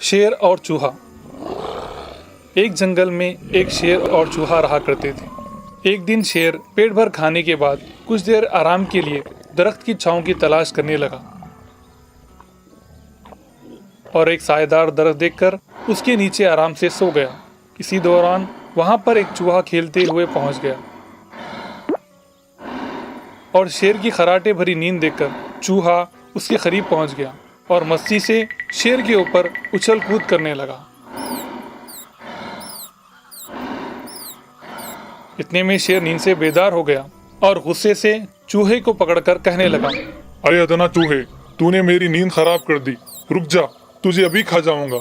शेर और चूहा। एक जंगल में एक शेर और चूहा रहा करते थे। एक दिन शेर पेट भर खाने के बाद कुछ देर आराम के लिए दरख्त की छांव की तलाश करने लगा और एक सायेदार दरख्त देखकर उसके नीचे आराम से सो गया। इसी दौरान वहां पर एक चूहा खेलते हुए पहुंच गया और शेर की खराटे भरी नींद देखकर चूहा उसके करीब पहुंच गया और मस्ती से शेर के ऊपर उछल कूद करने लगा। इतने में शेर नींद से बेदार हो गया और गुस्से से चूहे को पकड़कर कहने लगा, अरे अदना चूहे, तूने मेरी नींद खराब कर दी। रुक जा, तुझे अभी खा जाऊंगा।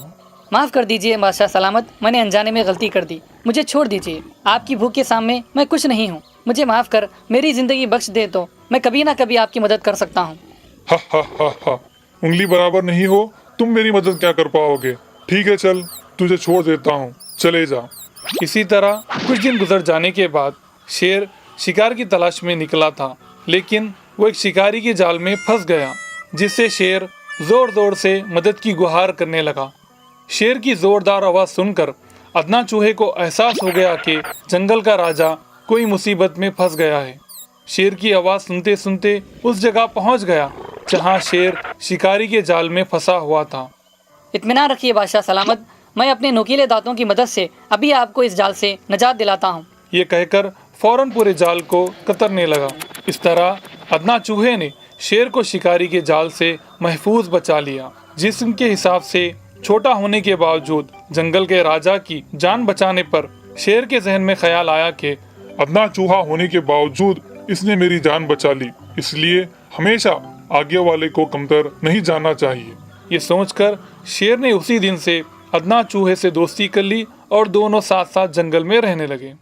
माफ़ कर दीजिए बादशाह सलामत, मैंने अनजाने में गलती कर दी। मुझे छोड़ दीजिए, आपकी भूख के सामने मैं कुछ नहीं हूँ। मुझे माफ़ कर मेरी ज़िंदगी बख्श दे तो मैं कभी ना कभी आपकी मदद कर सकता हूँ। हा हा हा हा, उंगली बराबर नहीं हो, तुम मेरी मदद क्या कर पाओगे। ठीक है चल, तुझे छोड़ देता हूँ, चले जा। इसी तरह कुछ दिन गुजर जाने के बाद शेर शिकार की तलाश में निकला था, लेकिन वो एक शिकारी के जाल में फंस गया, जिससे शेर जोर जोर से मदद की गुहार करने लगा। शेर की जोरदार आवाज़ सुनकर अदना चूहे को एहसास हो गया कि जंगल का राजा कोई मुसीबत में फंस गया है। शेर की आवाज़ सुनते सुनते उस जगह पहुंच गया जहां शेर शिकारी के जाल में फंसा हुआ था। इत्मीनान रखिए बादशाह सलामत, मैं अपने नुकीले दांतों की मदद से अभी आपको इस जाल से निजात दिलाता हूँ। ये कहकर फौरन पूरे जाल को कतरने लगा। इस तरह अदना चूहे ने शेर को शिकारी के जाल से महफूज बचा लिया। जिस्म के हिसाब से छोटा होने के बावजूद जंगल के राजा की जान बचाने पर शेर के जहन में ख्याल आया कि अदना चूहा होने के बावजूद इसने मेरी जान बचा ली, इसलिए हमेशा आगे वाले को कमतर नहीं जाना चाहिए। ये सोचकर शेर ने उसी दिन से अदना चूहे से दोस्ती कर ली और दोनों साथ साथ जंगल में रहने लगे।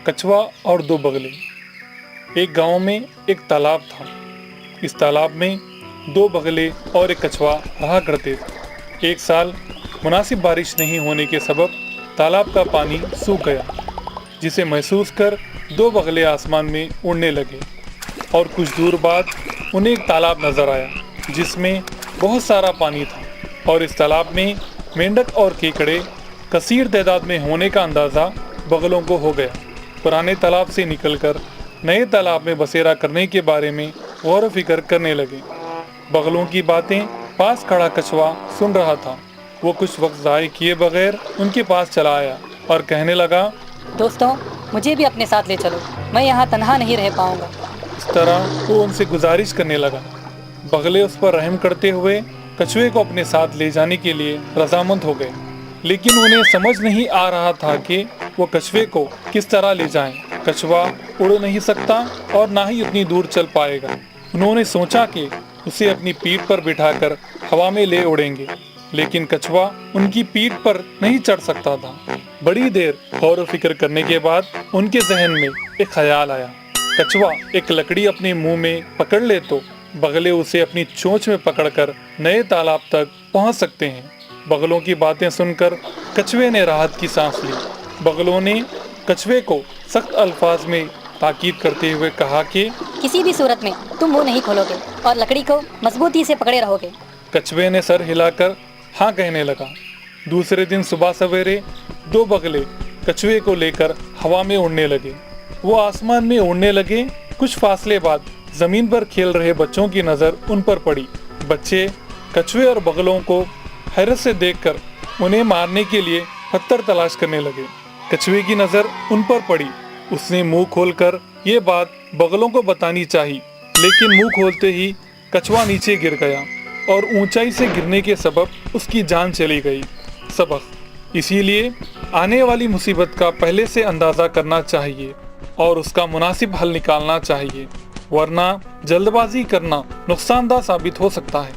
कछुआ और दो बगले। एक गांव में एक तालाब था। इस तालाब में दो बगले और एक कछुआ रहा करते थे। एक साल मुनासिब बारिश नहीं होने के सबब तालाब का पानी सूख गया, जिसे महसूस कर दो बगले आसमान में उड़ने लगे और कुछ दूर बाद उन्हें एक तालाब नजर आया जिसमें बहुत सारा पानी था और इस तालाब में मेंढक और केकड़े कसीर तादाद में होने का अंदाज़ा बगलों को हो गया। पुराने तालाब से निकलकर नए तालाब में बसेरा करने के बारे में गौर फिक्र करने लगे। बगलों की बातें पास खड़ा कछुआ सुन रहा था। वो कुछ वक्त ज़ाय किए बगैर उनके पास चला आया और कहने लगा, दोस्तों, मुझे भी अपने साथ ले चलो, मैं यहाँ तन्हा नहीं रह पाऊँगा। इस तरह वो उनसे गुजारिश करने लगा। बगले उस पर रहम करते हुए कछुए को अपने साथ ले जाने के लिए रजामंद हो गए, लेकिन उन्हें समझ नहीं आ रहा था कि वो कछुए को किस तरह ले जाएं। कछुआ उड़ नहीं सकता और ना ही उतनी दूर चल पाएगा। उन्होंने सोचा कि उसे अपनी पीठ पर बिठाकर हवा में ले उड़ेंगे, लेकिन कछुआ उनकी पीठ पर नहीं चढ़ सकता था। बड़ी देर गौर व फिक्र करने के बाद उनके जहन में एक ख्याल आया। कछुआ एक लकड़ी अपने मुंह में पकड़ ले तो बगले उसे अपनी चोंच में पकड़कर नए तालाब तक पहुंच सकते हैं। बगलों की बातें सुनकर कछुए ने राहत की सांस ली। बगलों ने कछुए को सख्त अल्फाज में ताकीद करते हुए कहा कि किसी भी सूरत में तुम मुंह नहीं खोलोगे और लकड़ी को मजबूती से पकड़े रहोगे। कछुए ने सर हिलाकर हाँ कहने लगा। दूसरे दिन सुबह सवेरे दो बगले कछुए को लेकर हवा में उड़ने लगे। वो आसमान में उड़ने लगे। कुछ फासले बाद जमीन पर खेल रहे बच्चों की नज़र उन पर पड़ी। बच्चे कछुए और बगलों को हैरत से देखकर उन्हें मारने के लिए पत्थर तलाश करने लगे। कछुए की नज़र उन पर पड़ी। उसने मुंह खोलकर ये बात बगलों को बतानी चाहिए, लेकिन मुंह खोलते ही कछुआ नीचे गिर गया और ऊंचाई से गिरने के सबब उसकी जान चली गई। सबक, इसीलिए आने वाली मुसीबत का पहले से अंदाज़ा करना चाहिए और उसका मुनासिब हल निकालना चाहिए, वरना जल्दबाजी करना नुकसानदाह साबित हो सकता है।